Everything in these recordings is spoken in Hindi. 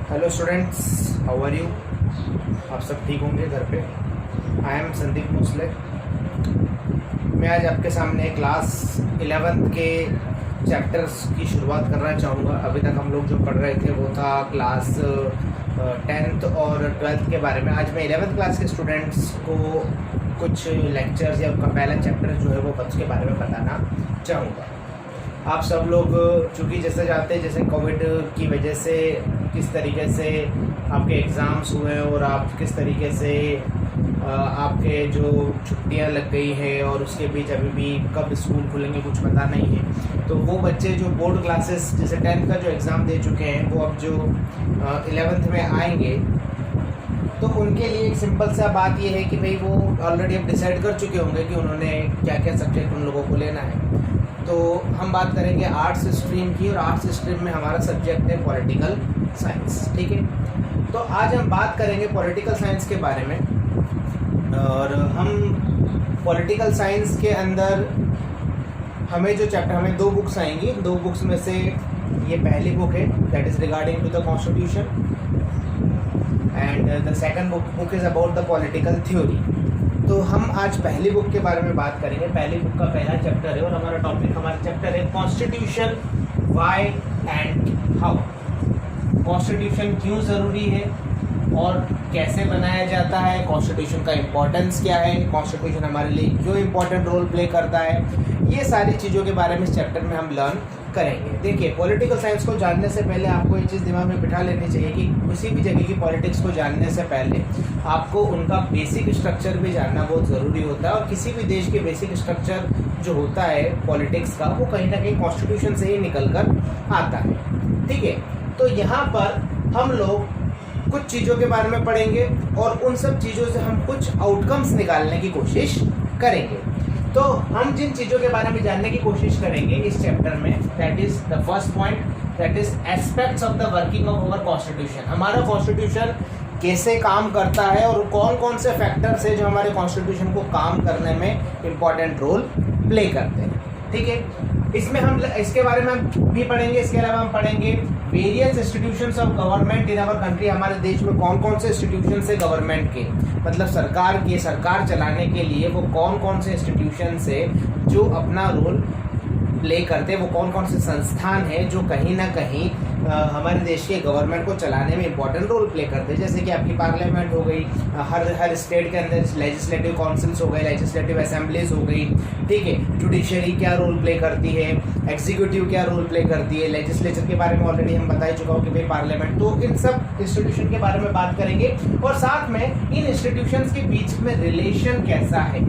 Hello students, how are you. आप सब ठीक होंगे घर पे। I am Sandeep Mosley. मैं आज आपके सामने क्लास 11th के चैप्टर्स की शुरुआत करना चाहूँगा। अभी तक हम लोग जो पढ़ रहे थे वो था क्लास 10th और 12th के बारे में। आज मैं 11th क्लास के स्टूडेंट्स को कुछ लेक्चर्स या उनका पहला चैप्टर जो है वो उसके बारे में बताना चाहूँगा। आप सब लोग चूँकि जैसे जानते हैं, जैसे कोविड की वजह से किस तरीके से आपके एग्ज़ाम्स हुए और आप किस तरीके से आपके जो छुट्टियां लग गई हैं और उसके बीच अभी भी कब स्कूल खुलेंगे कुछ पता नहीं है। तो वो बच्चे जो बोर्ड क्लासेस जैसे 10th का जो एग्ज़ाम दे चुके हैं वो अब जो 11th में आएंगे तो उनके लिए एक सिंपल सा बात ये है कि भाई वो ऑलरेडी अब डिसाइड कर चुके होंगे कि उन्होंने क्या क्या सब्जेक्ट उन लोगों को लेना है। तो हम बात करेंगे आर्ट्स स्ट्रीम की, और आर्ट्स स्ट्रीम में हमारा सब्जेक्ट है पॉलिटिकल साइंस। ठीक है, तो आज हम बात करेंगे पॉलिटिकल साइंस के बारे में। और हम पॉलिटिकल साइंस के अंदर हमें जो चैप्टर, हमें 2 बुक्स आएंगी। 2 बुक्स में से ये पहली बुक है that is regarding to the constitution, and the second book is about the political theory. तो हम आज पहली बुक के बारे में बात करेंगे। पहली बुक का पहला चैप्टर है और हमारा टॉपिक, हमारा चैप्टर है constitution, why and how. Constitution क्यों ज़रूरी है और कैसे बनाया जाता है, कॉन्स्टिट्यूशन का इम्पोर्टेंस क्या है, कॉन्स्टिट्यूशन हमारे लिए क्यों इम्पोर्टेंट रोल प्ले करता है, ये सारी चीज़ों के बारे में इस चैप्टर में हम लर्न करेंगे। देखिए, पॉलिटिकल साइंस को जानने से पहले आपको ये चीज़ दिमाग में बिठा लेनी चाहिए कि किसी भी जगह की पॉलिटिक्स को जानने से पहले आपको उनका बेसिक स्ट्रक्चर भी जानना बहुत ज़रूरी होता है। और किसी भी देश के बेसिक स्ट्रक्चर जो होता है पॉलिटिक्स का, वो कहीं ना कहीं कॉन्स्टिट्यूशन से ही निकल कर आता है। ठीक है, तो यहाँ पर हम लोग कुछ चीज़ों के बारे में पढ़ेंगे और उन सब चीज़ों से हम कुछ आउटकम्स निकालने की कोशिश करेंगे। तो हम जिन चीज़ों के बारे में जानने की कोशिश करेंगे इस चैप्टर में, that is the first point, that is aspects of the working of our constitution. हमारा कॉन्स्टिट्यूशन कैसे काम करता है और कौन कौन से फैक्टर्स है जो हमारे कॉन्स्टिट्यूशन को काम करने में इम्पॉर्टेंट रोल प्ले करते हैं। ठीक है, इसमें हम इसके बारे में हम भी पढ़ेंगे। इसके अलावा हम पढ़ेंगे various institutions of government in our country. हमारे देश में कौन कौन से इंस्टीट्यूशन है गवर्नमेंट के, मतलब सरकार चलाने के लिए वो कौन कौन से इंस्टीट्यूशन है जो अपना रोल प्ले करते हैं, वो कौन कौन से संस्थान हैं जो कहीं ना कहीं हमारे देश के गवर्नमेंट को चलाने में इंपॉर्टेंट रोल प्ले करते हैं। जैसे कि आपकी पार्लियामेंट हो गई, हर स्टेट के अंदर लेजिस्लेटिव काउंसिल्स हो गए, लेजिस्लेटिव असेंबलीज हो गई। ठीक है, जुडिशरी क्या रोल प्ले करती है, एग्जीक्यूटिव क्या रोल प्ले करती है, लेजिस्लेचर के बारे में ऑलरेडी हम बता ही चुका हूँ कि भाई पार्लियामेंट। तो इन सब इंस्टीट्यूशन के बारे में बात करेंगे और साथ में इन इंस्टीट्यूशन के बीच में रिलेशन कैसा है।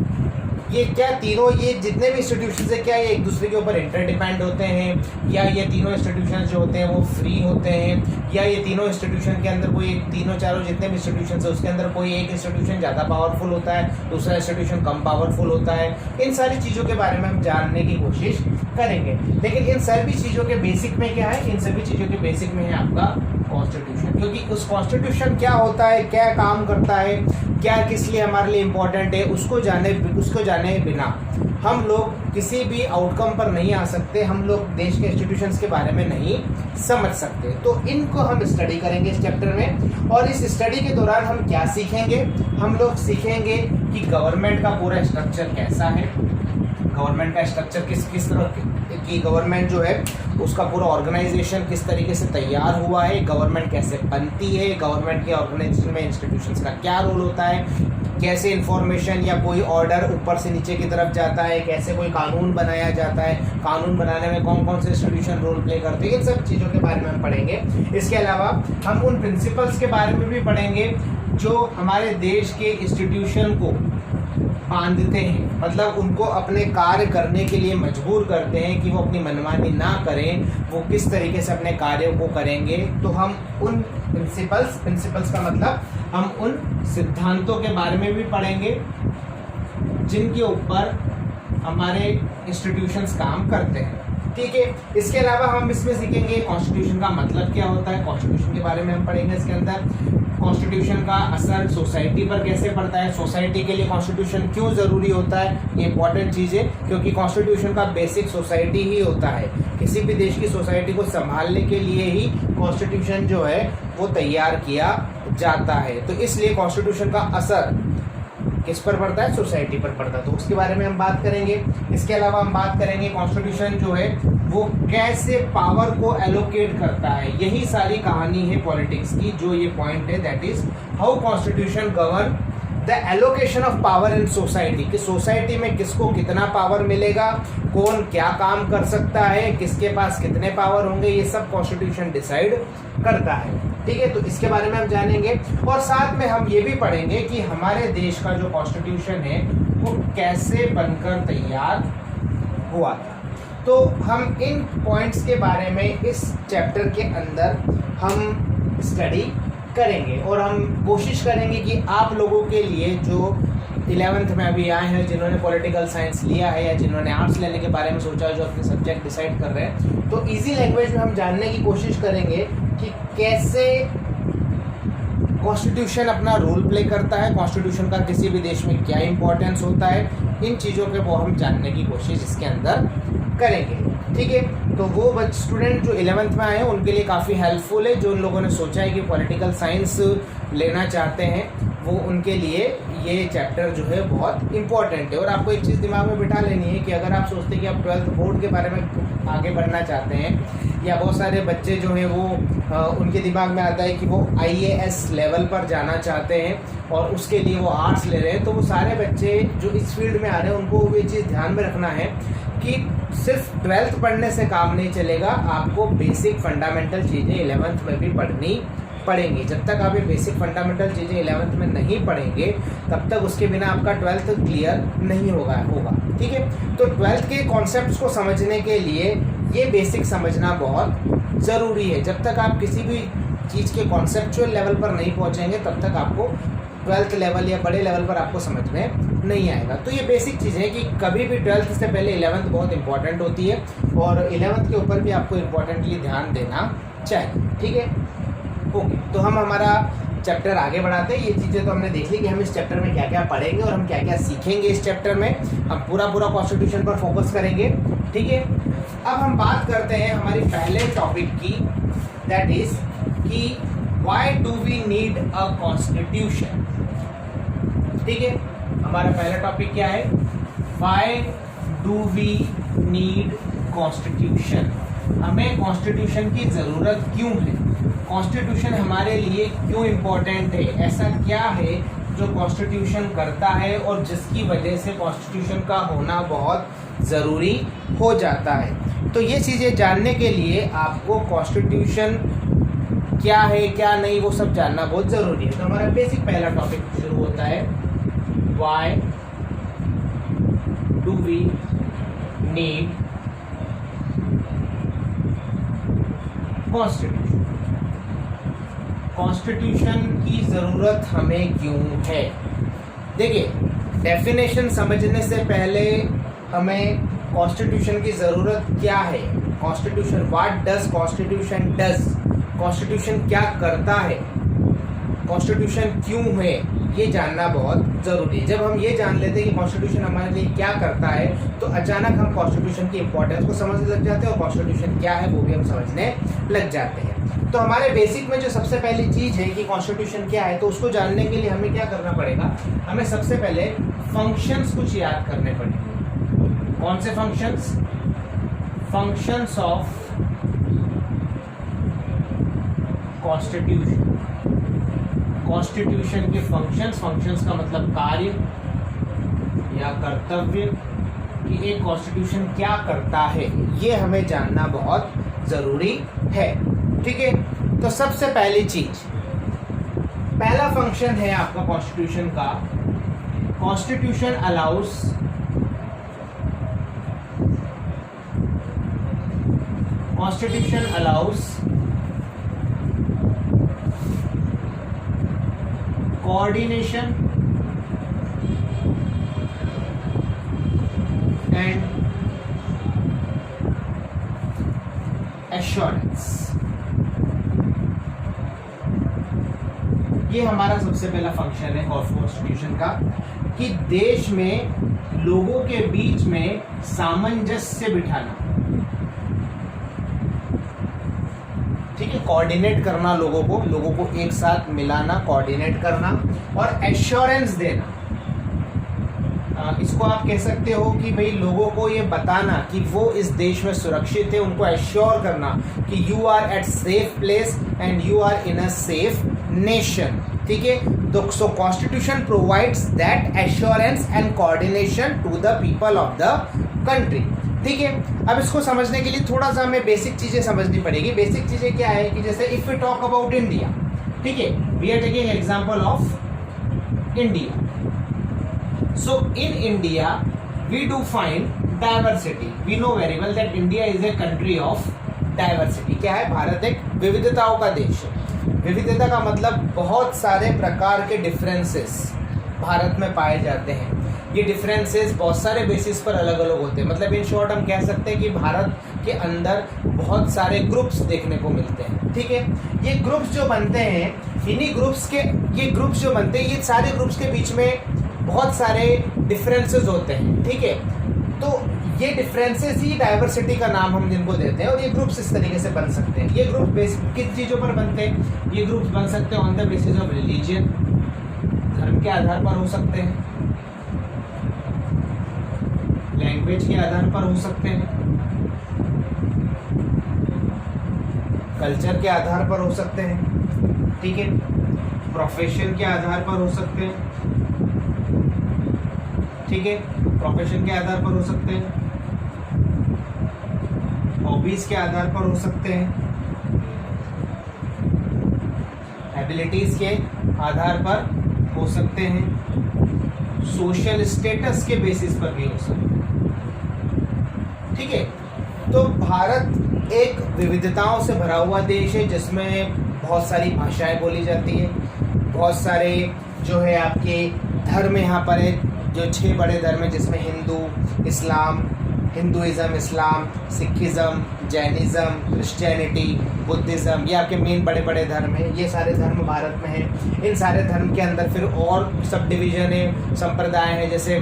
ये क्या तीनों, ये जितने भी इंस्टीट्यूशंस है, क्या ये एक दूसरे के ऊपर इंटरडिपेंड होते हैं, या ये तीनों इंस्टीट्यूशंस जो होते हैं वो फ्री होते हैं, या ये तीनों इंस्टीट्यूशन के अंदर कोई तीनों चारों जितने भी इंस्टीट्यूशंस है उसके अंदर कोई एक इंस्टीट्यूशन ज़्यादा पावरफुल होता है, दूसरा इंस्टीट्यूशन कम पावरफुल होता है। इन सारी चीज़ों के बारे में हम जानने की कोशिश करेंगे। लेकिन इन सभी चीज़ों के बेसिक में क्या है, इन सभी चीज़ों के बेसिक में है आपका कॉन्स्टिट्यूशन। क्योंकि उस कॉन्स्टिट्यूशन क्या होता है, क्या काम करता है, क्या किस लिए हमारे लिए इम्पोर्टेंट है, उसको जाने बिना हम लोग किसी भी आउटकम पर नहीं आ सकते, हम लोग देश के इंस्टीट्यूशंस के बारे में नहीं समझ सकते। तो इनको हम स्टडी करेंगे इस चैप्टर में। और इस स्टडी के दौरान हम क्या सीखेंगे, हम लोग सीखेंगे कि गवर्नमेंट का पूरा स्ट्रक्चर कैसा है, गवर्नमेंट का स्ट्रक्चर किस तरह की गवर्नमेंट जो है उसका पूरा ऑर्गेनाइजेशन किस तरीके से तैयार हुआ है, गवर्नमेंट कैसे बनती है, गवर्नमेंट के ऑर्गेनाइजेशन में इंस्टीट्यूशंस का क्या रोल होता है, कैसे इन्फॉर्मेशन या कोई ऑर्डर ऊपर से नीचे की तरफ जाता है, कैसे कोई कानून बनाया जाता है, कानून बनाने में कौन कौन से इंस्टीट्यूशन रोल प्ले करते हैं, इन सब चीज़ों के बारे में हम पढ़ेंगे। इसके अलावा हम उन प्रिंसिपल्स के बारे में भी पढ़ेंगे जो हमारे देश के इंस्टीट्यूशन को बांधते हैं, मतलब उनको अपने कार्य करने के लिए मजबूर करते हैं कि वो अपनी मनमानी ना करें, वो किस तरीके से अपने कार्यों को करेंगे। तो हम उन प्रिंसिपल्स का मतलब हम उन सिद्धांतों के बारे में भी पढ़ेंगे जिनके ऊपर हमारे इंस्टीट्यूशंस काम करते हैं। ठीक है, इसके अलावा हम इसमें सीखेंगे कॉन्स्टिट्यूशन का मतलब क्या होता है, कॉन्स्टिट्यूशन के बारे में हम पढ़ेंगे। इसके अंदर कॉन्स्टिट्यूशन का असर सोसाइटी पर कैसे पड़ता है, सोसाइटी के लिए कॉन्स्टिट्यूशन क्यों ज़रूरी होता है, ये इंपॉर्टेंट चीज़ है क्योंकि कॉन्स्टिट्यूशन का बेसिक सोसाइटी ही होता है। किसी भी देश की सोसाइटी को संभालने के लिए ही कॉन्स्टिट्यूशन जो है वो तैयार किया जाता है। तो इसलिए कॉन्स्टिट्यूशन का असर किस पर पड़ता है? सोसाइटी पर पड़ता है। तो उसके बारे में हम बात करेंगे। इसके अलावा हम बात करेंगे कॉन्स्टिट्यूशन जो है वो कैसे पावर को एलोकेट करता है। यही सारी कहानी है पॉलिटिक्स की। जो ये पॉइंट है that is how constitution govern the allocation of power in society, कि सोसाइटी में किसको कितना पावर मिलेगा, कौन क्या काम कर सकता है, किसके पास कितने पावर होंगे, ये सब कॉन्स्टिट्यूशन डिसाइड करता है। ठीक है, तो इसके बारे में हम जानेंगे और साथ में हम ये भी पढ़ेंगे कि हमारे देश का जो कॉन्स्टिट्यूशन है वो कैसे बनकर तैयार हुआ था। तो हम इन पॉइंट्स के बारे में इस चैप्टर के अंदर हम स्टडी करेंगे और हम कोशिश करेंगे कि आप लोगों के लिए जो 11th में अभी आए हैं, जिन्होंने पॉलिटिकल साइंस लिया है या जिन्होंने आर्ट्स लेने के बारे में सोचा है, जो अपने सब्जेक्ट डिसाइड कर रहे हैं, तो इजी लैंग्वेज में हम जानने की कोशिश करेंगे कि कैसे कॉन्स्टिट्यूशन अपना रोल प्ले करता है, कॉन्स्टिट्यूशन का किसी भी देश में क्या इंपॉर्टेंस होता है, इन चीज़ों पे वो हम जानने की कोशिश इसके अंदर करेंगे। ठीक है, तो वो स्टूडेंट जो 11th में आए हैं उनके लिए काफ़ी हेल्पफुल है। जो उन लोगों ने सोचा है कि पॉलिटिकल साइंस लेना चाहते हैं वो उनके लिए ये चैप्टर जो है बहुत इंपॉर्टेंट है। और आपको एक चीज़ दिमाग में बिठा लेनी है कि अगर आप सोचते हैं कि आप 12th बोर्ड के बारे में आगे बढ़ना चाहते हैं, या बहुत सारे बच्चे जो हैं वो उनके दिमाग में आता है कि वो IAS लेवल पर जाना चाहते हैं और उसके लिए वो आर्ट्स ले रहे हैं, तो वो सारे बच्चे जो इस फील्ड में आ रहे हैं उनको ये चीज़ ध्यान में रखना है कि सिर्फ 12th पढ़ने से काम नहीं चलेगा, आपको बेसिक फंडामेंटल चीज़ें 11th में भी पढ़नी पढ़ेंगे। जब तक आप ये बेसिक फंडामेंटल चीज़ें 11th में नहीं पढ़ेंगे तब तक उसके बिना आपका 12th क्लियर नहीं होगा। ठीक है, तो 12th के कॉन्सेप्ट्स को समझने के लिए ये बेसिक समझना बहुत ज़रूरी है। जब तक आप किसी भी चीज़ के कॉन्सेप्चुअल लेवल पर नहीं पहुँचेंगे तब तक आपको 12th लेवल या बड़े लेवल पर आपको समझ में नहीं आएगा। तो ये बेसिक चीज़ है कि कभी भी 12th से पहले 11th बहुत इंपॉर्टेंट होती है और 11th के ऊपर भी आपको इम्पोर्टेंटली ध्यान देना चाहिए। ठीक है, ओके, तो हम हमारा चैप्टर आगे बढ़ाते हैं। ये चीज़ें तो हमने देख ली कि हम इस चैप्टर में क्या क्या पढ़ेंगे और हम क्या क्या सीखेंगे इस चैप्टर में। हम पूरा कॉन्स्टिट्यूशन पर फोकस करेंगे। ठीक है, अब हम बात करते हैं हमारी पहले टॉपिक की, दैट इज कि why do we need a constitution. ठीक है, हमारा पहला टॉपिक क्या है? Why do we need constitution. हमें कॉन्स्टिट्यूशन की ज़रूरत क्यों है? कॉन्स्टिट्यूशन हमारे लिए क्यों इम्पोर्टेंट है? ऐसा क्या है जो कॉन्स्टिट्यूशन करता है और जिसकी वजह से कॉन्स्टिट्यूशन का होना बहुत ज़रूरी हो जाता है? तो ये चीज़ें जानने के लिए आपको कॉन्स्टिट्यूशन क्या है क्या नहीं वो सब जानना बहुत ज़रूरी है। तो हमारा बेसिक पहला टॉपिक शुरू होता है, why do we need constitution. Constitution की ज़रूरत हमें क्यों है? देखिए, डेफिनेशन समझने से पहले हमें कॉन्स्टिट्यूशन की ज़रूरत क्या है, constitution, what does constitution does, constitution क्या करता है, कॉन्स्टिट्यूशन क्यों है, ये जानना बहुत ज़रूरी है। जब हम ये जान लेते हैं कि कॉन्स्टिट्यूशन हमारे लिए क्या करता है तो अचानक हम कॉन्स्टिट्यूशन की इंपॉर्टेंस को समझने लग जाते हैं और कॉन्स्टिट्यूशन क्या है वो भी हम समझने लग जाते हैं। तो हमारे बेसिक में जो सबसे पहली चीज़ है कि कॉन्स्टिट्यूशन क्या है, तो उसको जानने के लिए हमें क्या करना पड़ेगा? हमें सबसे पहले फंक्शंस कुछ याद करने पड़ेंगे। कौन से functions? Functions of constitution. Constitution के फंक्शंस का मतलब कार्य या कर्तव्य, कि एक कॉन्स्टिट्यूशन क्या करता है, ये हमें जानना बहुत ज़रूरी है। ठीक है, तो सबसे पहली चीज, पहला फंक्शन है आपका कॉन्स्टिट्यूशन का, constitution allow us coordination and assurance। ये हमारा सबसे पहला फंक्शन है कॉन्स्टिट्यूशन का, कि देश में लोगों के बीच में सामंजस्य बिठाना। कोऑर्डिनेट करना, लोगों को एक साथ मिलाना, कोऑर्डिनेट करना, और एश्योरेंस देना। इसको आप कह सकते हो कि भाई लोगों को ये बताना कि वो इस देश में सुरक्षित है, उनको एश्योर करना कि you are at safe place and you are in a safe nation. ठीक है, तो so constitution provides that assurance and coordination to the people of the country. ठीक है, अब इसको समझने के लिए थोड़ा सा हमें बेसिक चीज़ें समझनी पड़ेगी। बेसिक चीज़ें क्या है कि जैसे if we talk about India, ठीक है, we are taking example of India. So in India, we do find diversity. We know very well that India is a country of diversity. क्या है? भारत एक विविधताओं का देश है। विविधता का मतलब बहुत सारे प्रकार के डिफरेंसेस भारत में पाए जाते हैं। ये डिफरेंसेस बहुत सारे बेसिस पर अलग अलग होते हैं। मतलब इन शॉर्ट हम कह सकते हैं कि भारत के अंदर बहुत सारे ग्रुप्स देखने को मिलते हैं। ठीक है, ये ग्रुप्स जो बनते हैं, इन्हीं ग्रुप्स के ये ग्रुप्स जो बनते हैं, ये सारे ग्रुप्स के बीच में बहुत सारे डिफरेंसेस होते हैं। ठीक है, तो ये डिफरेंसेस ही डाइवर्सिटी का नाम हम जिनको देते हैं, और ये ग्रुप्स इस तरीके से बन सकते हैं। ये ग्रुप्स किन चीज़ों पर बनते हैं? ये ग्रुप्स बन सकते हैं on the basis of religion, धर्म के आधार पर हो सकते हैं, लैंग्वेज के आधार पर हो सकते हैं, कल्चर के आधार पर हो सकते हैं। ठीक है, प्रोफेशन के आधार पर हो सकते हैं। ठीक है, प्रोफेशन के आधार पर हो सकते हैं, हॉबीज के आधार पर हो सकते हैं, एबिलिटीज के आधार पर हो सकते हैं, सोशल स्टेटस के बेसिस पर भी हो सकते हैं। ठीक है, तो भारत एक विविधताओं से भरा हुआ देश है जिसमें बहुत सारी भाषाएं बोली जाती है, बहुत सारे जो है आपके धर्म यहाँ पर है, जो 6 बड़े धर्म हैं जिसमें हिंदुइज्म, इस्लाम, सिखिज़्म, जैनिज़्म, क्रिश्चियनिटी, बुद्धिज़्म, ये आपके मेन बड़े बड़े धर्म हैं। ये सारे धर्म भारत में हैं। इन सारे धर्म के अंदर फिर और सब डिवीज़न है, संप्रदाय हैं, जैसे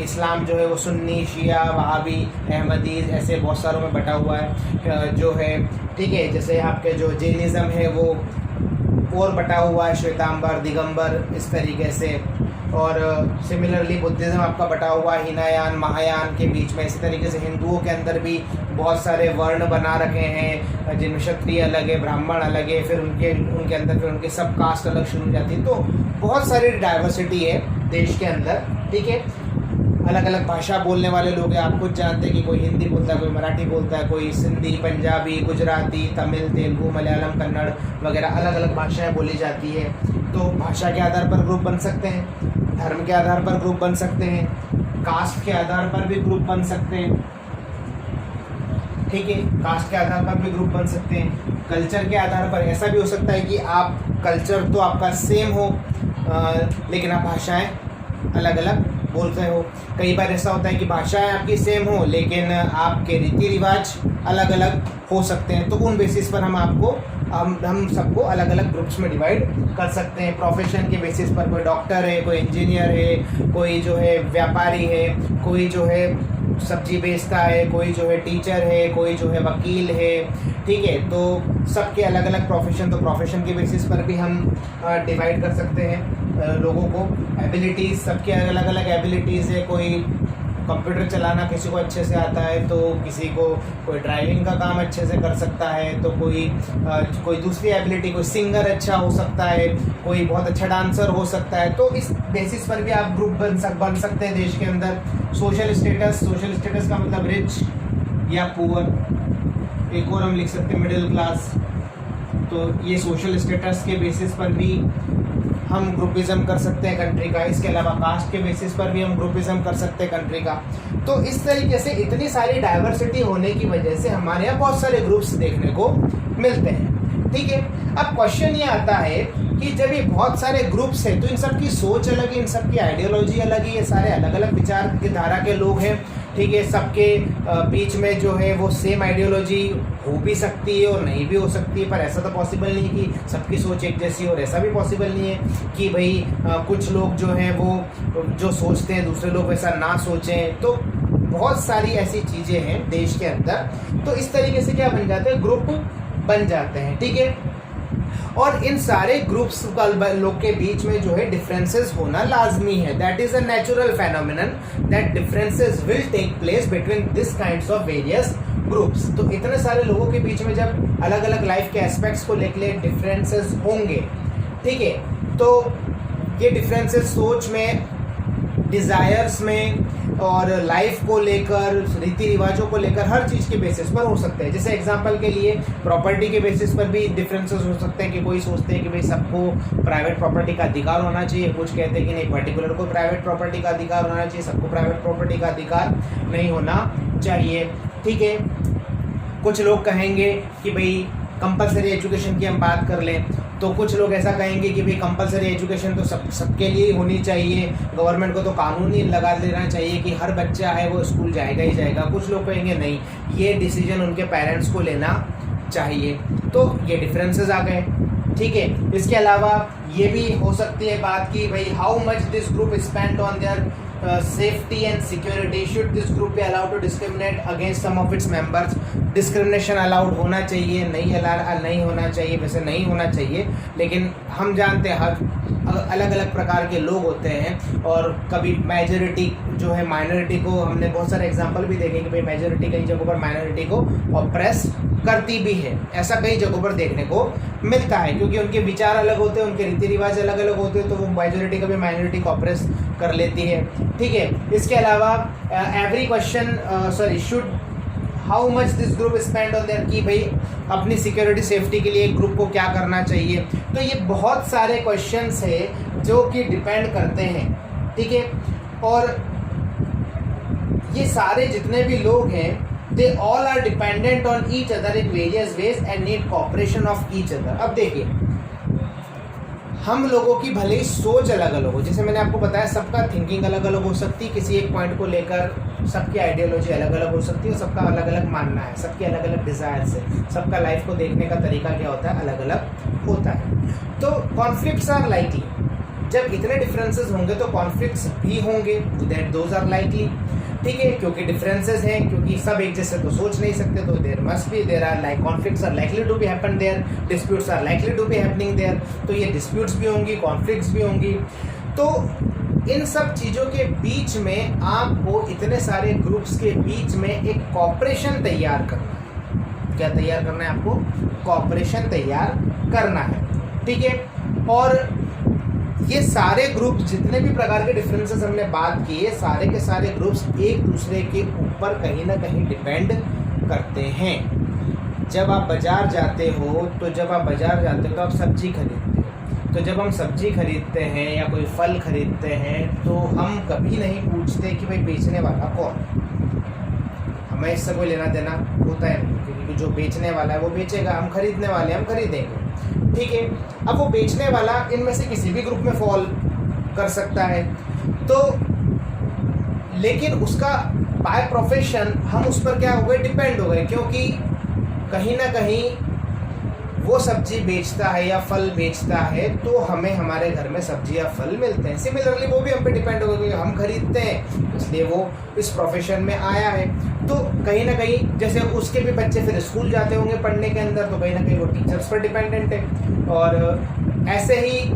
इस्लाम जो है वो सुन्नी, शिया, वहाबी, अहमदीज़, ऐसे बहुत सारों में बटा हुआ है जो है। ठीक है, जैसे आपके जो जैनिज़्म है वो और बटा हुआ है, श्वेतांबर, दिगंबर, इस तरीके से। और सिमिलरली बुद्धिज़्म आपका बटा हुआ है हीनायान, महायान के बीच में। इसी तरीके से हिंदुओं के अंदर भी बहुत सारे वर्ण बना रखे हैं, जिनमें क्षत्रिय अलग है, ब्राह्मण अलग है, फिर उनके अंदर फिर उनके सब कास्ट अलग शुरू हो जाती है। तो बहुत सारी डाइवर्सिटी है देश के अंदर। ठीक है, अलग अलग भाषा बोलने वाले लोग हैं। आप खुद जानते हैं कि कोई हिंदी बोलता है, कोई मराठी बोलता है, कोई सिंधी, पंजाबी, गुजराती, तमिल, तेलुगु, मलयालम, कन्नड़ वगैरह अलग अलग भाषाएं बोली जाती है। तो भाषा के आधार पर ग्रुप बन सकते हैं, धर्म के आधार पर ग्रुप बन सकते हैं, कास्ट के आधार पर भी ग्रुप बन सकते हैं। ठीक है, कास्ट के आधार पर भी ग्रुप बन सकते हैं। कल्चर के आधार पर ऐसा भी हो सकता है कि आप कल्चर तो आपका सेम हो लेकिन आप भाषाएं अलग अलग बोलते हो। कई बार ऐसा होता है कि भाषाएं आपकी सेम हो लेकिन आपके रीति रिवाज अलग अलग हो सकते हैं। तो उन बेसिस पर हम सबको अलग अलग ग्रुप्स में डिवाइड कर सकते हैं। प्रोफेशन के बेसिस पर कोई डॉक्टर है, कोई इंजीनियर है, कोई जो है व्यापारी है, कोई जो है सब्जी बेचता है, कोई जो है टीचर है, कोई जो है वकील है। ठीक है, तो सबके अलग अलग प्रोफेशन, तो प्रोफेशन के बेसिस पर भी हम डिवाइड कर सकते हैं लोगों को। एबिलिटीज़, सबके अलग अलग एबिलिटीज़ है। कोई कंप्यूटर चलाना किसी को अच्छे से आता है, तो किसी को कोई ड्राइविंग का काम अच्छे से कर सकता है, तो कोई दूसरी एबिलिटी, कोई सिंगर अच्छा हो सकता है, कोई बहुत अच्छा डांसर हो सकता है। तो इस बेसिस पर भी आप ग्रुप बन सकते हैं देश के अंदर। सोशल स्टेटस का मतलब रिच या पुअर। एक और हम लिख सकते हैं मिडिल क्लास। तो ये सोशल स्टेटस के बेसिस पर भी हम ग्रुपिज्म कर सकते हैं कंट्री का। इसके अलावा कास्ट के बेसिस पर भी हम ग्रुपिज्म कर सकते हैं कंट्री का। तो इस तरीके से इतनी सारी डाइवर्सिटी होने की वजह से हमारे यहाँ बहुत सारे ग्रुप्स देखने को मिलते हैं। ठीक है, अब क्वेश्चन ये आता है कि जब ये बहुत सारे ग्रुप्स हैं तो इन सब की सोच अलग है, इन सब की आइडियोलॉजी अलग है, ये सारे अलग अलग विचार की धारा के लोग हैं। ठीक है, सबके बीच में जो है वो सेम आइडियोलॉजी हो भी सकती है और नहीं भी हो सकती है, पर ऐसा तो पॉसिबल नहीं कि सबकी सोच एक जैसी, और ऐसा भी पॉसिबल नहीं है कि भाई कुछ लोग जो हैं वो जो सोचते हैं दूसरे लोग वैसा ना सोचें। तो बहुत सारी ऐसी चीज़ें हैं देश के अंदर। तो इस तरीके से क्या बन जाते हैं, ग्रुप बन जाते हैं, ठीक है। और इन सारे ग्रुप्स का लोग के बीच में जो है डिफरेंसेस होना लाजमी है। That is a natural phenomenon that differences will take place between this kinds of various groups. तो इतने सारे लोगों के बीच में जब अलग अलग लाइफ के एस्पेक्ट्स को लेकर डिफरेंसेस होंगे, ठीक है, तो ये डिफरेंसेस सोच में, डिज़ायर्स में और लाइफ को लेकर, रीति रिवाजों को लेकर, हर चीज़ के बेसिस पर हो सकते हैं। जैसे एग्जांपल के लिए प्रॉपर्टी के बेसिस पर भी डिफरेंसेस हो सकते हैं कि कोई सोचते हैं कि भाई सबको प्राइवेट प्रॉपर्टी का अधिकार होना चाहिए, कुछ कहते हैं कि नहीं, पर्टिकुलर को प्राइवेट प्रॉपर्टी का अधिकार होना चाहिए, सबको प्राइवेट प्रॉपर्टी का अधिकार नहीं होना चाहिए, ठीक है। कुछ लोग कहेंगे कि भाई कंपलसरी एजुकेशन की हम बात कर लें तो कुछ लोग ऐसा कहेंगे कि भाई कंपलसरी एजुकेशन तो सबके लिए ही होनी चाहिए, गवर्नमेंट को तो कानून ही लगा देना चाहिए कि हर बच्चा है वो स्कूल जाएगा ही जाएगा। कुछ लोग कहेंगे नहीं, ये डिसीजन उनके पेरेंट्स को लेना चाहिए। तो ये डिफरेंसेस आ गए, ठीक है। इसके अलावा ये भी हो सकती है बात की भाई how much this group spend on their safety and security, should this group be allowed to discriminate against some of its members? Discrimination allowed होना चाहिए, नहीं होना चाहिए, वैसे नहीं होना चाहिए, लेकिन हम जानते हैं हर अलग अलग प्रकार के लोग होते हैं और कभी मेजॉरिटी जो है माइनॉरिटी को, हमने बहुत सारे एग्जांपल भी देखे कि भाई मेजॉरिटी कई जगहों पर माइनॉरिटी को ऑप्रेस करती भी है। ऐसा कई जगहों पर देखने को मिलता है क्योंकि उनके विचार अलग होते हैं, उनके रीति रिवाज अलग अलग होते हैं, तो वो मेजॉरिटी कभी माइनॉरिटी को ऑप्रेस कर लेती है, ठीक है। इसके अलावा every question should how much this group spend on their, कि भाई अपनी सिक्योरिटी सेफ्टी के लिए एक ग्रुप को क्या करना चाहिए। तो ये बहुत सारे क्वेश्चंस है जो कि डिपेंड करते हैं, ठीक है। और ये सारे जितने भी लोग हैं they all are dependent on each other in various ways and need cooperation of each other. अब देखिए, हम लोगों की भले ही सोच अलग अलग हो, जैसे मैंने आपको बताया सबका थिंकिंग अलग अलग हो सकती है, किसी एक पॉइंट को लेकर सबकी आइडियोलॉजी अलग अलग हो सकती है, सबका अलग अलग मानना है, सबकी अलग अलग डिज़ायर्स है, सबका लाइफ को देखने का तरीका क्या होता है, अलग अलग होता है। तो कॉन्फ्लिक्ट्स आर लाइकली, जब इतने डिफरेंसेस होंगे तो कॉन्फ्लिक्ट्स भी होंगे, दैट दोज आर लाइकली, ठीक है, क्योंकि डिफरेंसेस हैं, क्योंकि सब एक जैसे तो सोच नहीं सकते, तो there are like conflicts are likely to be happen there, disputes are likely to be happening there. तो ये डिस्प्यूट्स भी होंगी, कॉन्फ्लिक्ट्स भी होंगी। तो इन सब चीज़ों के बीच में आपको इतने सारे ग्रुप्स के बीच में एक कॉपरेशन तैयार करना है। क्या तैयार करना है आपको? कॉपरेशन तैयार करना है, ठीक है। और ये सारे ग्रुप्स, जितने भी प्रकार के डिफरेंसेस हमने बात किए, सारे के सारे ग्रुप्स एक दूसरे के ऊपर कहीं ना कहीं डिपेंड करते हैं। जब आप बाज़ार जाते हो तो आप सब्जी खरीदते हो, तो जब हम सब्जी खरीदते हैं या कोई फल खरीदते हैं तो हम कभी नहीं पूछते कि भाई बेचने वाला कौन, हमें इससे कोई लेना देना होता है नहीं, क्योंकि जो बेचने वाला है वो बेचेगा, हम खरीदने वाले हम खरीदेंगे, ठीक है। अब वो बेचने वाला इनमें से किसी भी ग्रुप में फॉल कर सकता है, तो लेकिन उसका बाय प्रोफेशन हम उस पर क्या हो गए, डिपेंड हो गए, क्योंकि कहीं ना कहीं वो सब्जी बेचता है या फल बेचता है तो हमें हमारे घर में सब्जी या फल मिलते हैं। सिमिलरली वो भी हम पे डिपेंड होगा, क्योंकि हम खरीदते हैं इसलिए वो इस प्रोफेशन में आया है। तो कहीं ना कहीं जैसे उसके भी बच्चे फिर स्कूल जाते होंगे पढ़ने के अंदर, तो कहीं ना कहीं वो टीचर्स पर डिपेंडेंट है। और ऐसे ही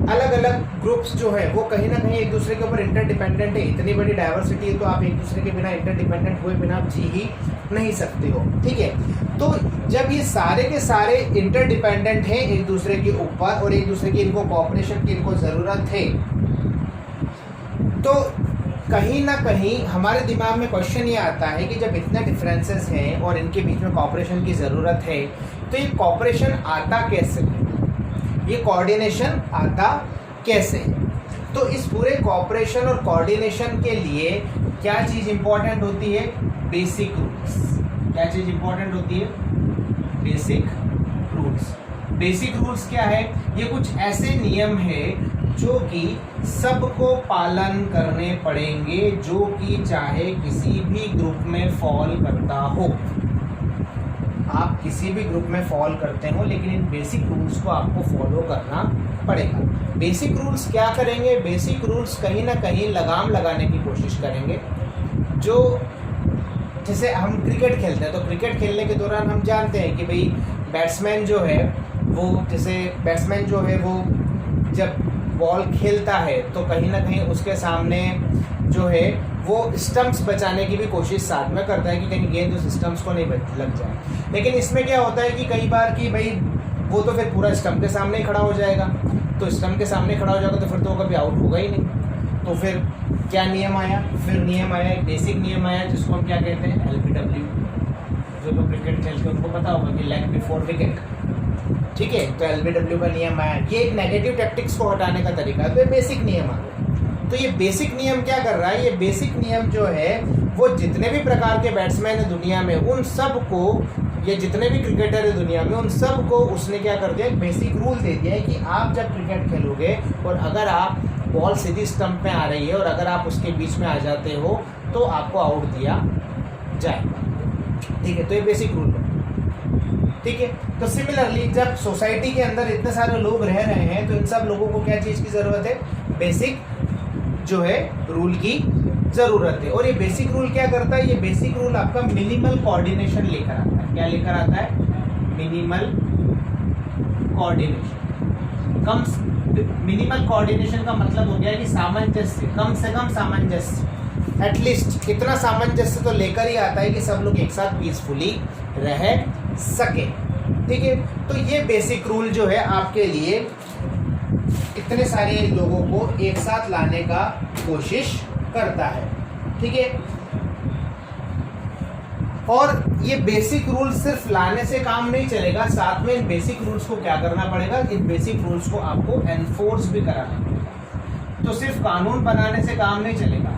अलग अलग ग्रुप्स जो है वो कहीं ना कहीं एक दूसरे के ऊपर इंटरडिपेंडेंट है। इतनी बड़ी डाइवर्सिटी है तो आप एक दूसरे के बिना इंटरडिपेंडेंट हुए बिना आप जी ही नहीं सकते हो, ठीक है। तो जब ये सारे के सारे इंटरडिपेंडेंट हैं एक दूसरे के ऊपर और एक दूसरे की इनको कोऑपरेशन की इनको ज़रूरत है, तो कहीं ना कहीं हमारे दिमाग में क्वेश्चन ये आता है कि जब इतने डिफरेंसेस हैं और इनके बीच में कोऑपरेशन की ज़रूरत है तो ये कोऑपरेशन आता कैसे, ये कोऑर्डिनेशन आता कैसे। तो इस पूरे कोऑपरेशन और कोऑर्डिनेशन के लिए क्या चीज़ इंपॉर्टेंट होती है? Basic rules. क्या चीज़ इंपॉर्टेंट होती है? Basic rules. बेसिक रूल्स क्या है? ये कुछ ऐसे नियम है जो कि सबको पालन करने पड़ेंगे, जो कि चाहे किसी भी ग्रुप में फॉल करता हो, आप किसी भी ग्रुप में फॉल करते हो, लेकिन इन बेसिक रूल्स को आपको फॉलो करना पड़ेगा। बेसिक रूल्स क्या करेंगे? बेसिक रूल्स कहीं ना कहीं लगाम लगाने की कोशिश करेंगे। जो जैसे हम क्रिकेट खेलते हैं तो क्रिकेट खेलने के दौरान हम जानते हैं कि भाई बैट्समैन जो है वो जब बॉल खेलता है तो कहीं ना कहीं उसके सामने जो है वो स्टंप्स बचाने की भी कोशिश साथ में करता है कि कहीं गेंद उस स्टंप्स को नहीं लग जाए। लेकिन इसमें क्या होता है कि कई बार कि भाई वो तो फिर पूरा स्टंप के सामने ही खड़ा हो जाएगा, तो स्टंप के सामने खड़ा हो जाएगा तो फिर तो वो कभी आउट होगा ही नहीं। तो फिर क्या नियम आया, एक बेसिक नियम आया जिसको हम क्या कहते हैं, LBW। जो लोग क्रिकेट खेलते हैं उनको पता होगा कि लेग बिफोर विकेट, ठीक है। तो LBW का नियम आया, ये एक नेगेटिव टैक्टिक्स को हटाने का तरीका है। तो ये बेसिक नियम आ गया। तो ये बेसिक नियम क्या कर रहा है, ये बेसिक नियम जो है वो जितने भी प्रकार के बैट्समैन है दुनिया में उन सब को, ये जितने भी क्रिकेटर है दुनिया में उन सब को उसने क्या कर दिया, एक बेसिक रूल दे दिया है कि आप जब क्रिकेट खेलोगे और अगर आप बॉल सीधी स्टंप में आ रही है और अगर आप उसके बीच में आ जाते हो तो आपको आउट दिया जाएगा, ठीक है। तो ये बेसिक रूल है, ठीक है। तो सिमिलरली जब सोसाइटी के अंदर इतने सारे लोग रह रहे हैं तो इन सब लोगों को क्या चीज़ की ज़रूरत है, बेसिक जो है रूल की ज़रूरत है। और ये बेसिक रूल क्या करता है, ये बेसिक रूल आपका मिनिमल कोऑर्डिनेशन लेकर आता है। क्या लेकर आता है, मिनिमल कोऑर्डिनेशन। मिनिमल कोऑर्डिनेशन का मतलब हो गया कि सामंजस्य, कम से कम सामंजस्य, एटलीस्ट इतना सामंजस्य तो लेकर ही आता है कि सब लोग एक साथ पीसफुली रह सके, ठीक है। तो ये बेसिक रूल जो है आपके लिए इतने सारे लोगों को एक साथ लाने का कोशिश करता है, ठीक है। और ये बेसिक रूल सिर्फ लाने से काम नहीं चलेगा, साथ में इन बेसिक रूल्स को क्या करना पड़ेगा, इन बेसिक रूल्स को आपको एनफोर्स भी कराना पड़ेगा। तो सिर्फ कानून बनाने से काम नहीं चलेगा,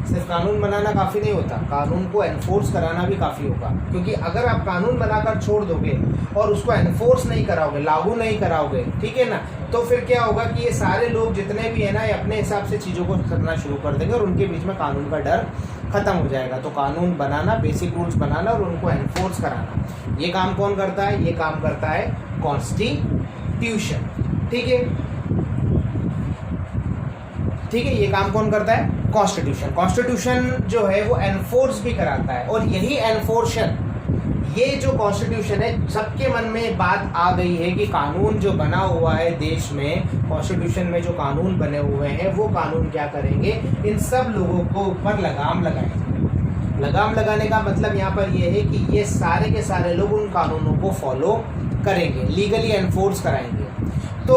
सिर्फ कानून बनाना काफ़ी नहीं होता, कानून को एनफोर्स कराना भी काफ़ी होगा। क्योंकि अगर आप कानून बनाकर छोड़ दोगे और उसको एनफोर्स नहीं कराओगे, लागू नहीं कराओगे, ठीक है ना, तो फिर क्या होगा कि ये सारे लोग जितने भी है ना, ये अपने हिसाब से चीज़ों को करना शुरू कर देंगे और उनके बीच में कानून का डर खत्म हो जाएगा। तो कानून बनाना, बेसिक रूल्स बनाना और उनको एनफोर्स कराना, ये काम कौन करता है, ये काम करता है कॉन्स्टिट्यूशन, ठीक है, ठीक है। ये काम कौन करता है, कॉन्स्टिट्यूशन। कॉन्स्टिट्यूशन जो है वो एनफोर्स भी कराता है। और यही एनफोर्शन, ये जो कॉन्स्टिट्यूशन है, सबके मन में बात आ गई है कि कानून जो बना हुआ है देश में, कॉन्स्टिट्यूशन में जो कानून बने हुए हैं वो कानून क्या करेंगे, इन सब लोगों को ऊपर लगाम लगाएंगे। लगाम लगाने का मतलब यहाँ पर ये है कि ये सारे के सारे लोग उन कानूनों को फॉलो करेंगे, लीगली एनफोर्स कराएंगे। तो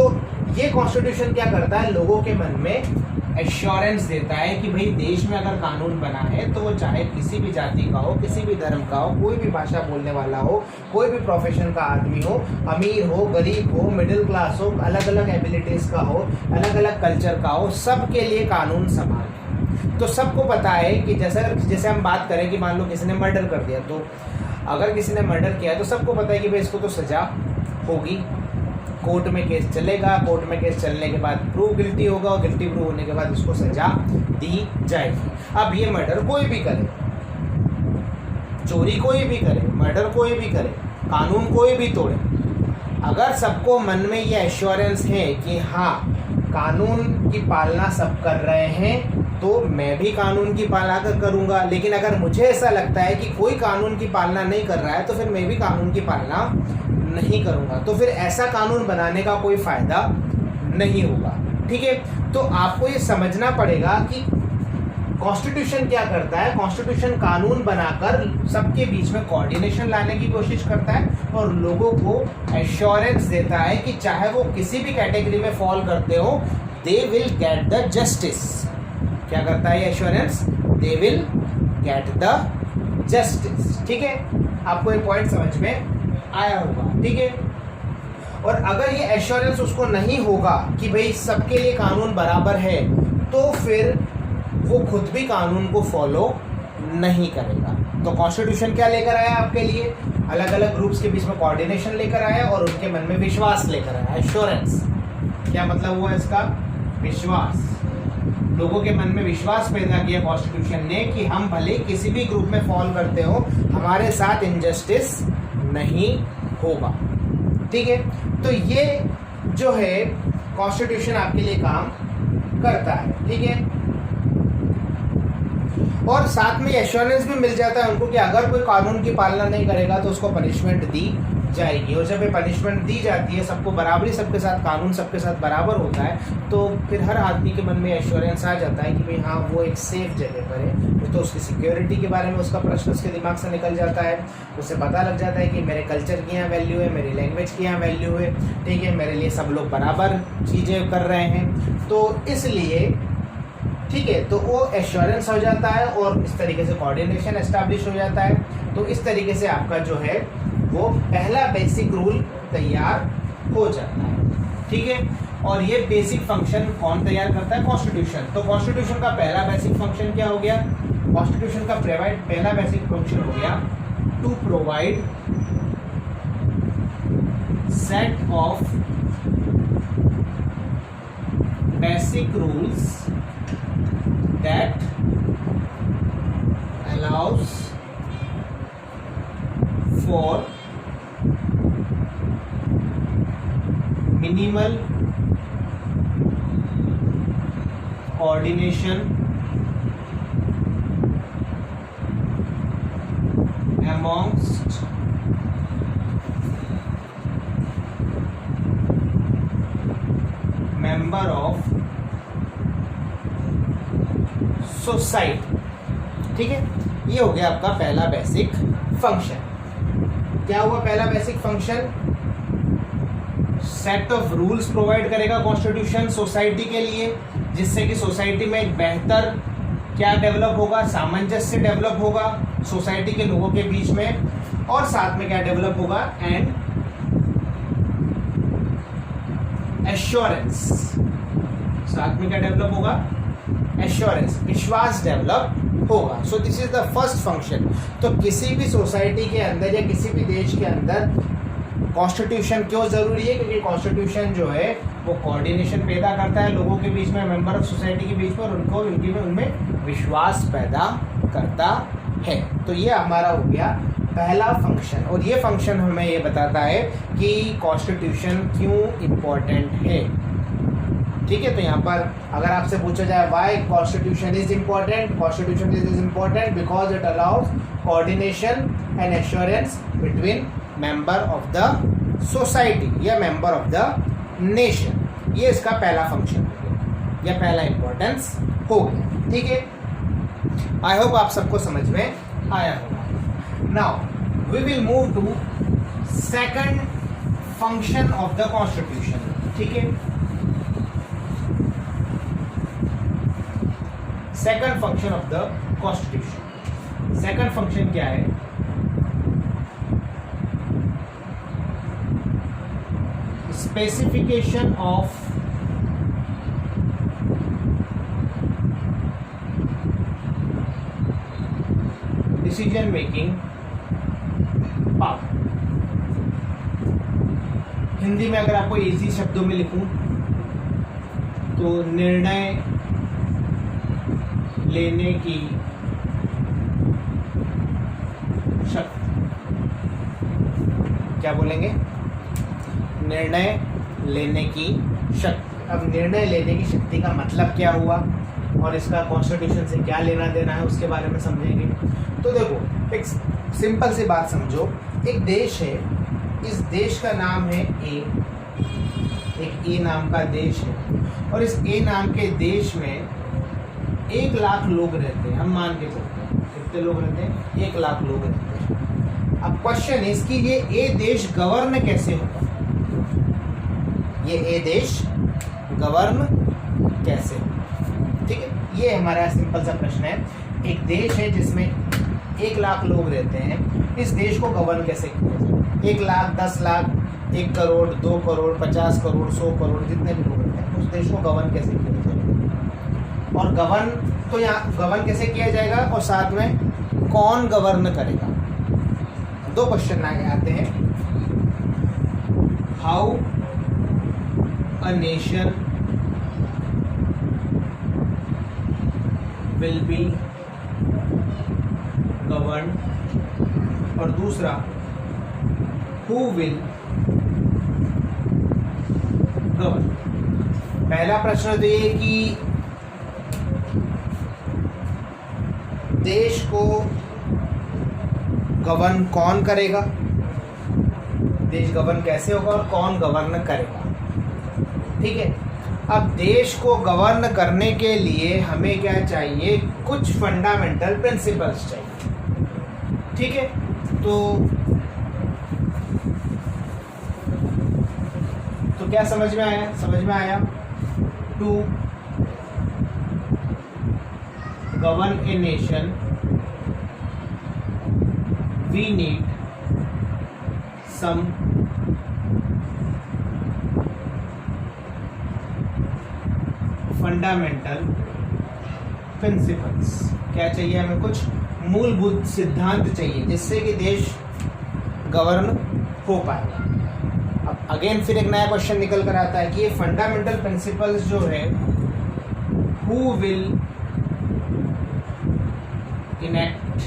ये कॉन्स्टिट्यूशन क्या करता है, लोगों के मन में एश्योरेंस देता है कि भाई देश में अगर कानून बना है तो वो चाहे किसी भी जाति का हो, किसी भी धर्म का हो, कोई भी भाषा बोलने वाला हो, कोई भी प्रोफेशन का आदमी हो, अमीर हो, गरीब हो, मिडिल क्लास हो, अलग अलग एबिलिटीज़ का हो, अलग अलग कल्चर का हो, सबके लिए कानून समान है। तो सबको पता है कि जैसे हम बात करें कि मान लो किसी ने मर्डर कर दिया, तो अगर किसी ने मर्डर किया तो सबको पता है कि भाई इसको तो सज़ा होगी, कोर्ट में केस चलेगा, कोर्ट में केस चलने के बाद प्रूव गिल्टी होगा और गिल्टी प्रूव होने के बाद उसको सजा दी जाएगी। अब ये मर्डर कोई भी करे, चोरी कोई भी करे, मर्डर कोई भी करे, कानून कोई भी तोड़े, अगर सबको मन में ये एश्योरेंस है कि हाँ कानून की पालना सब कर रहे हैं तो मैं भी कानून की पालना करूँगा। लेकिन अगर मुझे ऐसा लगता है कि कोई कानून की पालना नहीं कर रहा है तो फिर मैं भी कानून की पालना नहीं करूँगा, तो फिर ऐसा कानून बनाने का कोई फ़ायदा नहीं होगा, ठीक है। तो आपको ये समझना पड़ेगा कि कॉन्स्टिट्यूशन क्या करता है। कॉन्स्टिट्यूशन कानून बनाकर सबके बीच में कोऑर्डिनेशन लाने की कोशिश करता है और लोगों को एश्योरेंस देता है कि चाहे वो किसी भी कैटेगरी में फॉल करते हो, they will get the justice. क्या करता है ये assurance, they will get the justice, ठीक है। आपको ये पॉइंट समझ में आया होगा, ठीक है। और अगर ये एश्योरेंस उसको नहीं होगा कि भाई सबके लिए कानून बराबर है, तो फिर वो खुद भी कानून को फॉलो नहीं करेगा। तो कॉन्स्टिट्यूशन क्या लेकर आया आपके लिए, अलग अलग ग्रुप्स के बीच में कोऑर्डिनेशन लेकर आया और उनके मन में विश्वास लेकर आया। एश्योरेंस क्या मतलब हुआ इसका, विश्वास। लोगों के मन में विश्वास पैदा किया कॉन्स्टिट्यूशन ने कि हम भले किसी भी ग्रुप में फॉल करते हो, हमारे साथ इनजस्टिस नहीं होगा, ठीक है। तो ये जो है कॉन्स्टिट्यूशन आपके लिए काम करता है, ठीक है। और साथ में एश्योरेंस भी मिल जाता है उनको कि अगर कोई कानून की पालना नहीं करेगा तो उसको पनिशमेंट दी जाएगी। और जब ये पनिशमेंट दी जाती है, सबको बराबरी, सबके साथ कानून सबके साथ बराबर होता है, तो फिर हर आदमी के मन में एश्योरेंस आ जाता है कि भाई हाँ वो एक सेफ जगह पर है। तो उसकी सिक्योरिटी के बारे में उसका प्रश्न उसके दिमाग से निकल जाता है। उसे पता लग जाता है कि मेरे कल्चर की यहाँ वैल्यू है, मेरी लैंग्वेज की यहाँ वैल्यू है, ठीक है, मेरे लिए सब लोग बराबर चीज़ें कर रहे हैं। तो इसलिए ठीक है, तो वो एश्योरेंस हो जाता है और इस तरीके से कोऑर्डिनेशन एस्टैब्लिश हो जाता है। तो इस तरीके से आपका जो है वो पहला बेसिक रूल तैयार हो जाता है, ठीक है। और ये बेसिक फंक्शन कौन तैयार करता है? कॉन्स्टिट्यूशन। तो कॉन्स्टिट्यूशन का पहला बेसिक फंक्शन क्या हो गया? कॉन्स्टिट्यूशन का पहला बेसिक फंक्शन हो गया to provide set of basic rules that allows for minimal coordination amongst member of society, ठीक है। ये हो गया आपका पहला बेसिक फंक्शन। क्या हुआ पहला basic function? Set of rules provide करेगा कॉन्स्टिट्यूशन सोसाइटी के लिए, जिससे कि सोसाइटी में एक बेहतर क्या डेवलप होगा? सामंजस्य डेवलप होगा सोसाइटी के लोगों के बीच में। और साथ में क्या डेवलप होगा? And assurance. साथ में क्या डेवलप होगा? एश्योरेंस, विश्वास डेवलप होगा। So this is the first function. तो किसी भी सोसाइटी के अंदर या किसी भी देश के अंदर कॉन्स्टिट्यूशन क्यों जरूरी है? क्योंकि कॉन्स्टिट्यूशन जो है वो कोऑर्डिनेशन पैदा करता है लोगों के बीच में, मेंबर ऑफ सोसाइटी के बीच में, और उनको उनमें विश्वास पैदा करता है। तो ये हमारा हो गया पहला फंक्शन। और ये फंक्शन हमें ये बताता है कि कॉन्स्टिट्यूशन क्यों इम्पोर्टेंट है, ठीक है। तो यहाँ पर अगर आपसे पूछा जाए why constitution is important, constitution is important because it allows coordination and assurance between member of the society या मेंबर ऑफ द नेशन। ये इसका पहला फंक्शन हो गया, या पहला इंपॉर्टेंस हो गया, ठीक है। आई होप आप सबको समझ में आया होगा। Now we will move to second function of the constitution, ठीक है। Second function of the constitution. Second function क्या है? Specification of decision making power. Hindi में अगर आपको इजी शब्दों में लिखूं तो निर्णय लेने की शक्ति। क्या बोलेंगे? निर्णय लेने की शक्ति। अब निर्णय लेने की शक्ति का मतलब क्या हुआ और इसका कॉन्स्टिट्यूशन से क्या लेना देना है उसके बारे में समझेंगे। तो देखो, एक सिंपल सी बात समझो। एक देश है, इस देश का नाम है ए, एक ए नाम का देश है, और इस ए नाम के देश में 1 लाख लोग रहते हैं। हम मान के चलते हैं कितने लोग रहते हैं? 1 लाख लोग रहते हैं। अब क्वेश्चन है इसकी, ये ए देश गवर्न कैसे होगा? ये ए देश गवर्न कैसे होगा? ठीक है, ये हमारा सिंपल सा प्रश्न है। एक देश है जिसमें 1 लाख लोग रहते हैं, इस देश को गवर्न कैसे किया जाए? 1 लाख, 10 लाख, 1 करोड़, 2 करोड़, 50 करोड़, 100 करोड़, जितने भी लोग रहते हैं, उस देश को गवर्न कैसे किया जाएगा? और गवर्न, तो यहाँ गवर्न कैसे किया जाएगा और साथ में कौन गवर्न करेगा? 2 क्वेश्चन आते हैं। How a nation will be govern, और दूसरा हु विल गवर्न। पहला प्रश्न तो ये कि देश को गवर्न कौन करेगा, देश गवर्न कैसे होगा और कौन गवर्न करेगा। ठीक है, अब देश को गवर्न करने के लिए हमें क्या चाहिए, कुछ फंडामेंटल प्रिंसिपल्स चाहिए। ठीक है, तो क्या समझ में आया, समझ में आया, to govern a nation we need some fundamental principles. क्या चाहिए हमें, कुछ मूलभूत सिद्धांत चाहिए जिससे कि देश गवर्न हो पाएगा। अब अगेन फिर एक नया क्वेश्चन निकल कर आता है कि ये फंडामेंटल प्रिंसिपल्स जो है, हु विल इनेक्ट,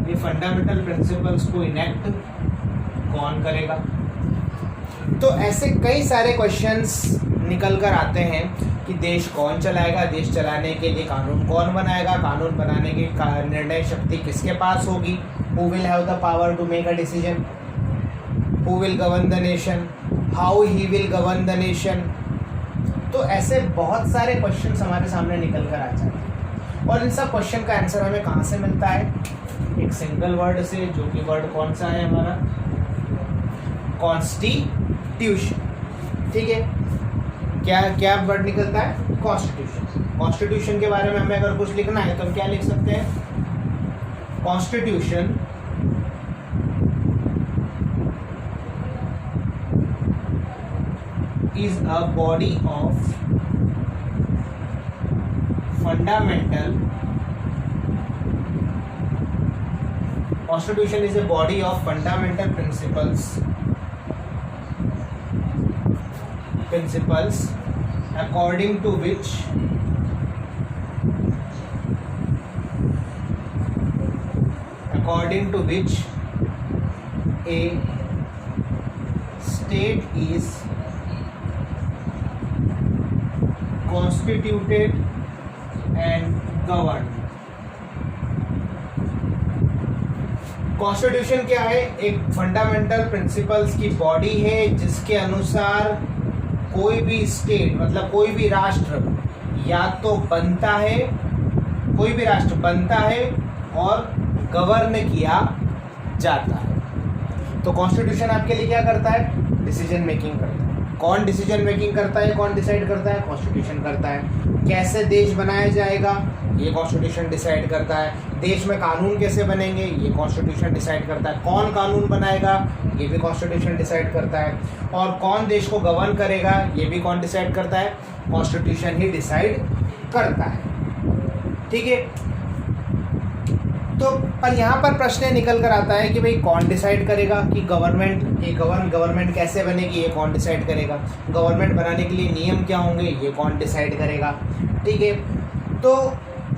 ये फंडामेंटल प्रिंसिपल्स को इनेक्ट कौन करेगा। तो ऐसे कई सारे क्वेश्चंस निकल कर आते हैं कि देश कौन चलाएगा, देश चलाने के लिए कानून कौन बनाएगा, कानून बनाने की निर्णय शक्ति किसके पास होगी, who will have the power to make a decision, who will govern the nation, how he will govern the nation. तो ऐसे बहुत सारे क्वेश्चंस हमारे सामने निकल कर आ जाते हैं और इन सब क्वेश्चन का आंसर हमें कहाँ से मिलता है, एक सिंगल वर्ड से, जो कि वर्ड कौन सा है हमारा, कॉन्स्टिट्यूशन। ठीक है, क्या क्या वर्ड निकलता है, कॉन्स्टिट्यूशन। कॉन्स्टिट्यूशन के बारे में हमें अगर कुछ लिखना है तो हम क्या लिख सकते हैं, constitution is a body of fundamental, Constitution is a body of fundamental principles according to which a state is constituted and governed। Constitution क्या है, एक फंडामेंटल प्रिंसिपल्स की बॉडी है जिसके अनुसार कोई भी स्टेट, मतलब कोई भी राष्ट्र या तो बनता है, कोई भी राष्ट्र बनता है और गवर्न किया जाता है। तो कॉन्स्टिट्यूशन आपके लिए क्या करता है, डिसीजन मेकिंग करता है। कौन डिसीजन मेकिंग करता है, कौन डिसाइड करता है, कॉन्स्टिट्यूशन करता है। कैसे देश बनाया जाएगा, ये कॉन्स्टिट्यूशन डिसाइड करता है। देश में कानून कैसे बनेंगे, ये कॉन्स्टिट्यूशन डिसाइड करता है। कौन कानून बनाएगा, ये भी कॉन्स्टिट्यूशन डिसाइड करता है। और कौन देश को गवर्न करेगा, ये भी कौन डिसाइड करता है, कॉन्स्टिट्यूशन ही डिसाइड करता है। ठीक है, तो पर यहाँ पर प्रश्न निकल कर आता है कि भाई कौन डिसाइड करेगा कि गवर्नमेंट कैसे बनेगी, ये कौन डिसाइड करेगा। गवर्नमेंट बनाने के लिए नियम क्या होंगे, ये कौन डिसाइड करेगा। ठीक है, तो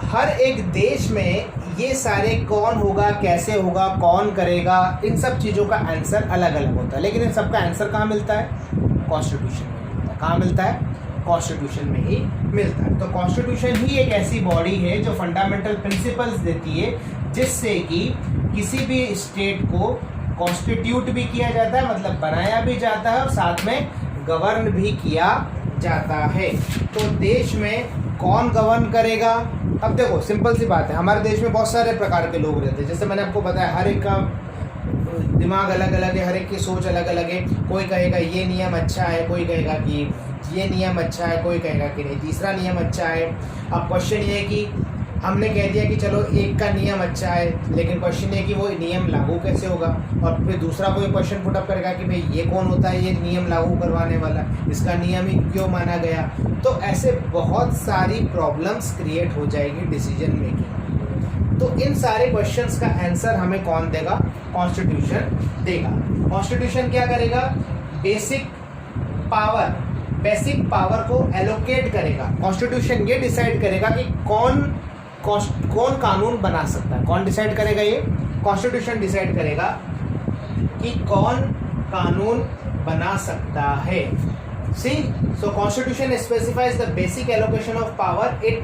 हर एक देश में ये सारे कौन होगा, कैसे होगा, कौन करेगा, इन सब चीज़ों का आंसर अलग अलग होता है। लेकिन इन सब का आंसर कहाँ मिलता है, कॉन्स्टिट्यूशन में मिलता है। कहाँ मिलता है, कॉन्स्टिट्यूशन में ही मिलता है। तो कॉन्स्टिट्यूशन ही एक ऐसी बॉडी है जो फंडामेंटल प्रिंसिपल्स देती है, जिससे कि किसी भी स्टेट को कॉन्स्टिट्यूट भी किया जाता है, मतलब बनाया भी जाता है और साथ में गवर्न भी किया जाता है। तो देश में कौन गवर्न करेगा, अब देखो सिंपल सी बात है, हमारे देश में बहुत सारे प्रकार के लोग रहते हैं। जैसे मैंने आपको बताया, हर एक का दिमाग अलग अलग है, हर एक की सोच अलग अलग है। कोई कहेगा ये नियम अच्छा है, कोई कहेगा कि ये नियम अच्छा है, कोई कहेगा कि नहीं तीसरा नियम अच्छा है। अब क्वेश्चन ये है कि हमने कह दिया कि चलो एक का नियम अच्छा है, लेकिन क्वेश्चन ये है कि वो नियम लागू कैसे होगा। और फिर दूसरा कोई क्वेश्चन पुट अप करेगा कि भाई ये कौन होता है ये नियम लागू करवाने वाला, इसका नियम ही क्यों माना गया। तो ऐसे बहुत सारी प्रॉब्लम्स क्रिएट हो जाएगी डिसीजन मेकिंग। तो इन सारे क्वेश्चंस का आंसर हमें कौन देगा, कॉन्स्टिट्यूशन देगा। कॉन्स्टिट्यूशन क्या करेगा, बेसिक पावर को एलोकेट करेगा। कॉन्स्टिट्यूशन ये डिसाइड करेगा कि कौन कानून बना सकता है। कौन डिसाइड करेगा, ये कॉन्स्टिट्यूशन डिसाइड करेगा कि कौन कानून बना सकता है। See, so constitution specifies the basic allocation of power, it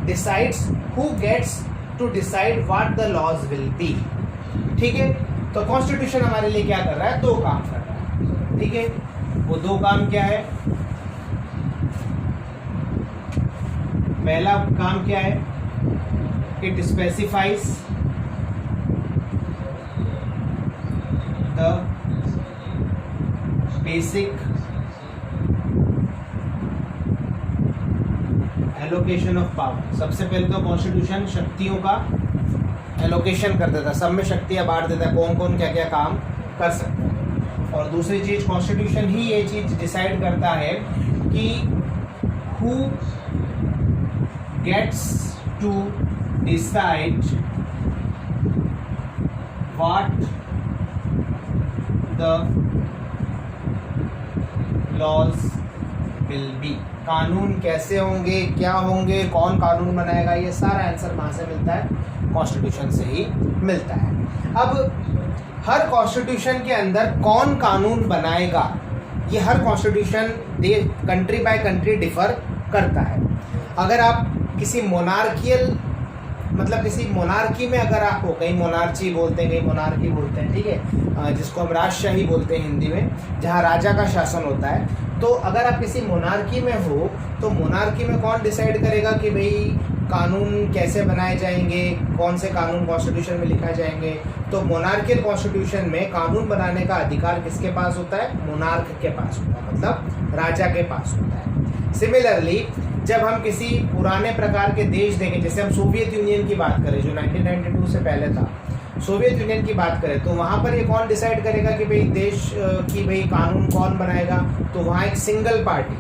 decides who gets to decide what the laws will be. ठीक है, तो कॉन्स्टिट्यूशन हमारे लिए क्या कर रहा है, दो काम कर रहा है. ठीक है, वो दो काम क्या है, पहला काम क्या है, it specifies the basic allocation of power. सबसे पहले तो कॉन्स्टिट्यूशन शक्तियों का एलोकेशन कर देता है, सब में शक्तियां बांट देता है, कौन कौन क्या क्या काम कर सकता है. और दूसरी चीज कॉन्स्टिट्यूशन ही ये चीज डिसाइड करता है कि who gets to decide what the laws will be. कानून कैसे होंगे, क्या होंगे, कौन कानून बनाएगा, ये सारा आंसर कहाँ से मिलता है, कॉन्स्टिट्यूशन से ही मिलता है. अब हर कॉन्स्टिट्यूशन के अंदर कौन कानून बनाएगा, ये हर constitution country by country differ करता है. अगर आप किसी मोनार्कियल मतलब किसी मोनार्की में अगर आप हो, कहीं मोनार्ची बोलते हैं, कहीं मोनार्की बोलते हैं, ठीक है, जिसको हम राजशाही बोलते हैं हिंदी में, जहाँ राजा का शासन होता है, तो अगर आप किसी मोनार्की में हो तो मोनार्की में कौन डिसाइड करेगा कि भाई कानून कैसे बनाए जाएंगे, कौन से कानून कॉन्स्टिट्यूशन में लिखा जाएंगे. तो मोनार्कियल कॉन्स्टिट्यूशन में कानून बनाने का अधिकार किसके पास होता है, मोनार्क के पास होता है, मतलब राजा के पास होता है. सिमिलरली जब हम किसी पुराने प्रकार के देश देखें, जैसे हम सोवियत यूनियन की बात करें जो 1992 से पहले था, सोवियत यूनियन की बात करें, तो वहाँ पर ये कौन डिसाइड करेगा कि भाई देश की भाई कानून कौन बनाएगा, तो वहाँ एक सिंगल पार्टी,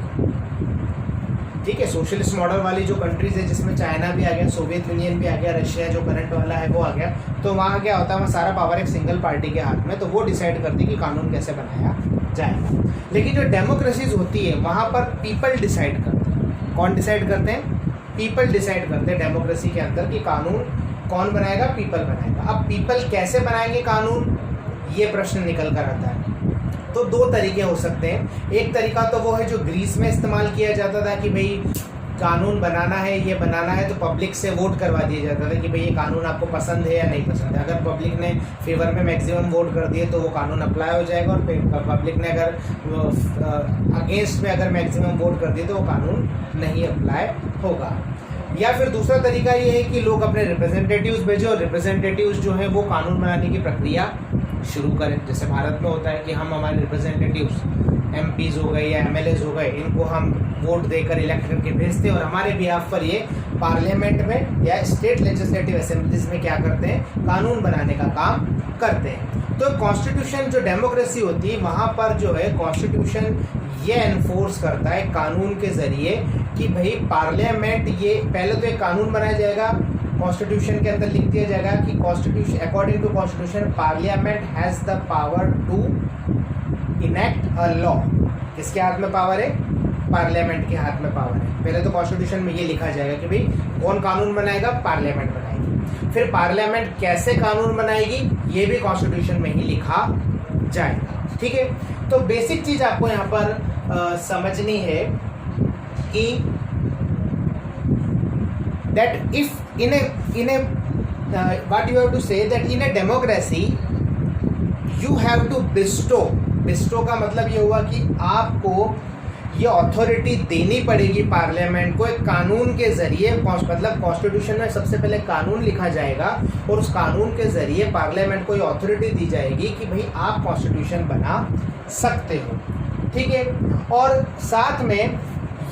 ठीक है, सोशलिस्ट मॉडल वाली जो कंट्रीज है जिसमें चाइना भी आ गया, सोवियत यूनियन भी आ गया, रशिया जो करंट वाला है वो आ गया, तो वहाँ क्या होता है, वहाँ सारा पावर एक सिंगल पार्टी के हाथ में, तो वो डिसाइड करती है कि कानून कैसे बनाया जाएगा. लेकिन जो डेमोक्रेसीज होती है वहाँ पर पीपल डिसाइड करते हैं. कौन डिसाइड करते हैं, पीपल डिसाइड करते हैं डेमोक्रेसी के अंदर कि कानून कौन बनाएगा, पीपल बनाएगा. अब पीपल कैसे बनाएंगे कानून, ये प्रश्न निकल कर आता है. तो दो तरीके हो सकते हैं. एक तरीका तो वो है जो ग्रीस में इस्तेमाल किया जाता था कि भाई कानून बनाना है, ये बनाना है, तो पब्लिक से वोट करवा दिया जाता था कि भाई ये कानून आपको पसंद है या नहीं पसंद है. अगर पब्लिक ने फेवर में मैक्सिमम वोट कर दिए तो वो कानून अप्लाई हो जाएगा, और पब्लिक ने अगर अगेंस्ट में अगर मैक्सिमम वोट कर दिए तो वो कानून नहीं अप्लाई होगा. या फिर दूसरा तरीका ये है कि लोग अपने रिप्रेजेंटेटिव्स भेजें और रिप्रेजेंटेटिव्स जो है वो कानून बनाने की प्रक्रिया शुरू करें. जैसे भारत में होता है कि हम हमारे रिप्रेजेंटेटिव्स MPs हो गए या MLAs हो गए, इनको हम वोट देकर इलेक्ट करके भेजते हैं और हमारे बिहाफ पर ये पार्लियामेंट में या स्टेट लेजिस्लेटिव असेंबलीज में क्या करते हैं, कानून बनाने का काम करते हैं. तो कॉन्स्टिट्यूशन जो डेमोक्रेसी होती है वहाँ पर जो है कॉन्स्टिट्यूशन ये एनफोर्स करता है कानून के जरिए कि भाई पार्लियामेंट, ये पहले तो एक कानून बनाया जाएगा, कॉन्स्टिट्यूशन के अंदर लिख दिया जाएगा कि constitution according to constitution parliament has the power to enact a law. किसके हाथ में पावर है, पार्लियामेंट के हाथ में पावर है. पहले तो कॉन्स्टिट्यूशन में ये लिखा जाएगा कि भाई कौन कानून बनाएगा, पार्लियामेंट बनाएगी. फिर पार्लियामेंट कैसे कानून बनाएगी ये भी कॉन्स्टिट्यूशन में ही लिखा जाएगा. ठीक है, तो बेसिक चीज आपको यहाँ पर समझनी है कि that if in a what you have to say that in a democracy you have to bestow का मतलब ये हुआ कि आपको ये अथॉरिटी देनी पड़ेगी पार्लियामेंट को एक कानून के जरिए. मतलब कॉन्स्टिट्यूशन में सबसे पहले कानून लिखा जाएगा और उस कानून के जरिए पार्लियामेंट को ये अथॉरिटी दी जाएगी कि भाई आप कॉन्स्टिट्यूशन बना सकते हो. ठीक है, और साथ में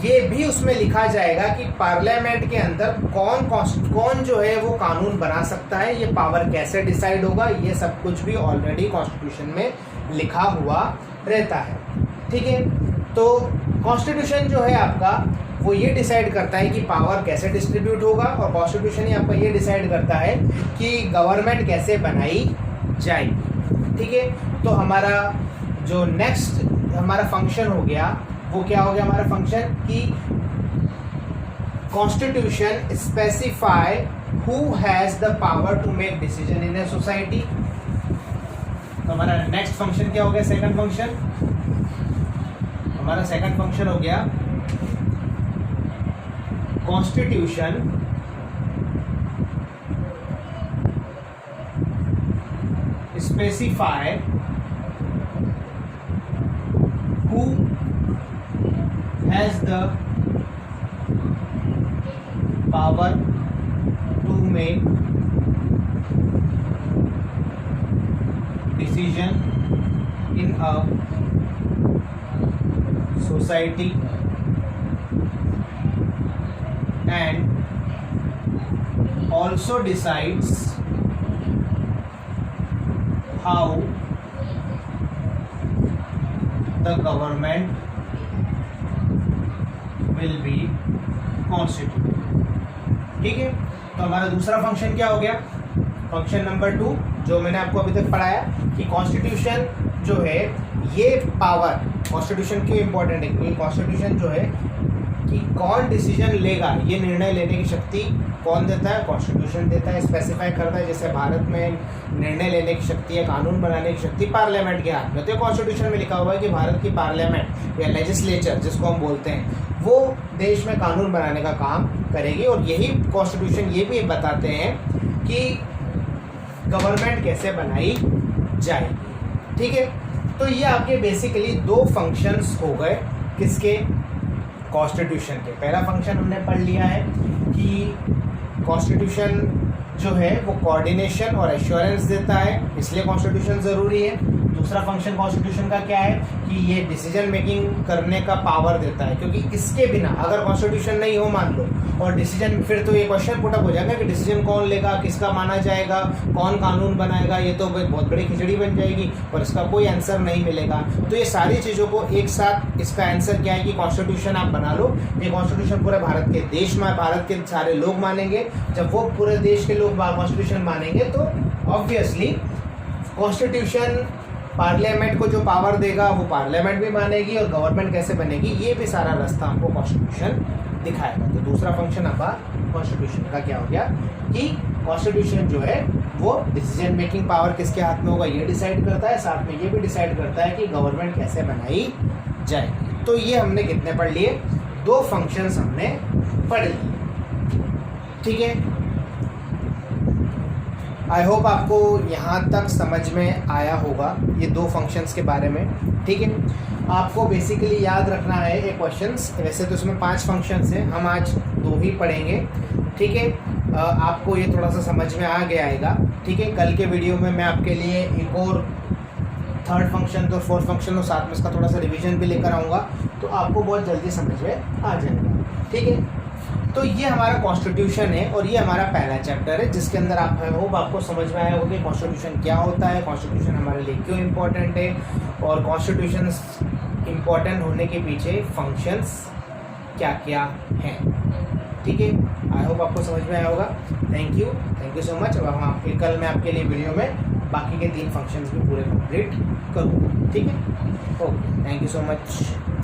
ये भी उसमें लिखा जाएगा कि पार्लियामेंट के अंदर कौन जो है वो कानून बना सकता है, ये पावर कैसे डिसाइड होगा, ये सब कुछ भी ऑलरेडी कॉन्स्टिट्यूशन में लिखा हुआ रहता है. ठीक है, तो कॉन्स्टिट्यूशन जो है आपका वो ये डिसाइड करता है कि पावर कैसे डिस्ट्रीब्यूट होगा, और कॉन्स्टिट्यूशन ही आपका ये डिसाइड करता है कि गवर्नमेंट कैसे बनाई जाएगी. ठीक है, तो हमारा जो नेक्स्ट हमारा फंक्शन हो गया वो क्या हो गया, हमारा फंक्शन कि constitution specify who has the power to make decision in a society. तो हमारा नेक्स्ट फंक्शन क्या हो गया, सेकंड फंक्शन. हमारा सेकंड फंक्शन हो गया constitution specify who has the power to make decision in a society and also decides how the government will be constituted। ठीक है, तो हमारा दूसरा फंक्शन क्या हो गया? फंक्शन नंबर 2 जो मैंने आपको अभी तक पढ़ाया कि कॉन्स्टिट्यूशन जो है ये पावर, कॉन्स्टिट्यूशन क्यों इंपॉर्टेंट है? क्योंकि कॉन्स्टिट्यूशन जो है कि कौन डिसीजन लेगा, ये निर्णय लेने की शक्ति कौन देता है? कॉन्स्टिट्यूशन देता है, स्पेसिफाई करता है। जैसे भारत में निर्णय लेने की शक्ति है, कानून बनाने की शक्ति पार्लियामेंट के हाथ में, तो कॉन्स्टिट्यूशन में लिखा हुआ है कि भारत की पार्लियामेंट या लेजिस्लेचर जिसको हम बोलते हैं वो देश में कानून बनाने का काम करेगी। और यही कॉन्स्टिट्यूशन ये भी बताते हैं कि गवर्नमेंट कैसे बनाई जाएगी। ठीक है, तो ये आपके बेसिकली 2 फंक्शंस हो गए किसके? कॉन्स्टिट्यूशन के। पहला फंक्शन हमने पढ़ लिया है कि कॉन्स्टिट्यूशन जो है वो कोऑर्डिनेशन और एश्योरेंस देता है, इसलिए कॉन्स्टिट्यूशन ज़रूरी है। दूसरा फंक्शन कॉन्स्टिट्यूशन का क्या है कि ये डिसीजन मेकिंग करने का पावर देता है, क्योंकि इसके बिना अगर कॉन्स्टिट्यूशन नहीं हो मान लो और डिसीजन, फिर तो ये क्वेश्चन पुटअप हो जाएगा कि डिसीजन कौन लेगा, किसका माना जाएगा, कौन कानून बनाएगा, ये तो बहुत बड़ी खिचड़ी बन जाएगी और इसका कोई आंसर नहीं मिलेगा। तो ये सारी चीज़ों को एक साथ, इसका आंसर क्या है कि कॉन्स्टिट्यूशन आप बना लो। ये कॉन्स्टिट्यूशन पूरे भारत के देश में, भारत के सारे लोग मानेंगे। जब वो पूरे देश के लोग कॉन्स्टिट्यूशन मानेंगे तो ऑब्वियसली कॉन्स्टिट्यूशन पार्लियामेंट को जो पावर देगा वो पार्लियामेंट भी मानेगी और गवर्नमेंट कैसे बनेगी ये भी सारा रास्ता हमको कॉन्स्टिट्यूशन दिखाएगा। तो दूसरा फंक्शन आपका कॉन्स्टिट्यूशन का क्या हो गया कि कॉन्स्टिट्यूशन जो है वो डिसीजन मेकिंग पावर किसके हाथ में होगा ये डिसाइड करता है, साथ में ये भी डिसाइड करता है कि गवर्नमेंट कैसे बनाई जाएगी। तो ये हमने कितने पढ़ लिए? 2 फंक्शंस हमने पढ़ लिए। ठीक है, आई होप आपको यहाँ तक समझ में आया होगा ये 2 फंक्शंस के बारे में। ठीक है, आपको बेसिकली याद रखना है ये क्वेश्चंस। वैसे तो इसमें 5 फंक्शंस हैं, हम आज 2 ही पढ़ेंगे। ठीक है, आपको ये थोड़ा सा समझ में आ गया आएगा। ठीक है, कल के वीडियो में मैं आपके लिए एक और 3rd फंक्शन तो 4th फंक्शन और साथ में इसका थोड़ा सा रिविजन भी लेकर आऊँगा, तो आपको बहुत जल्दी समझ में आ जाएगा। ठीक है, तो ये हमारा कॉन्स्टिट्यूशन है और ये हमारा पहला चैप्टर है जिसके अंदर आप होप आपको समझ में आया होगा कि कॉन्स्टिट्यूशन क्या होता है, कॉन्स्टिट्यूशन हमारे लिए क्यों इम्पोर्टेंट है और कॉन्स्टिट्यूशन इम्पोर्टेंट होने के पीछे फंक्शंस क्या क्या हैं। ठीक है, आई होप आपको समझ में आया होगा। Thank you so much. अब हम आपके कल मैं आपके लिए वीडियो में बाकी के 3 फंक्शंस भी पूरे कंप्लीट करूँगा। ठीक है, okay, thank you so much.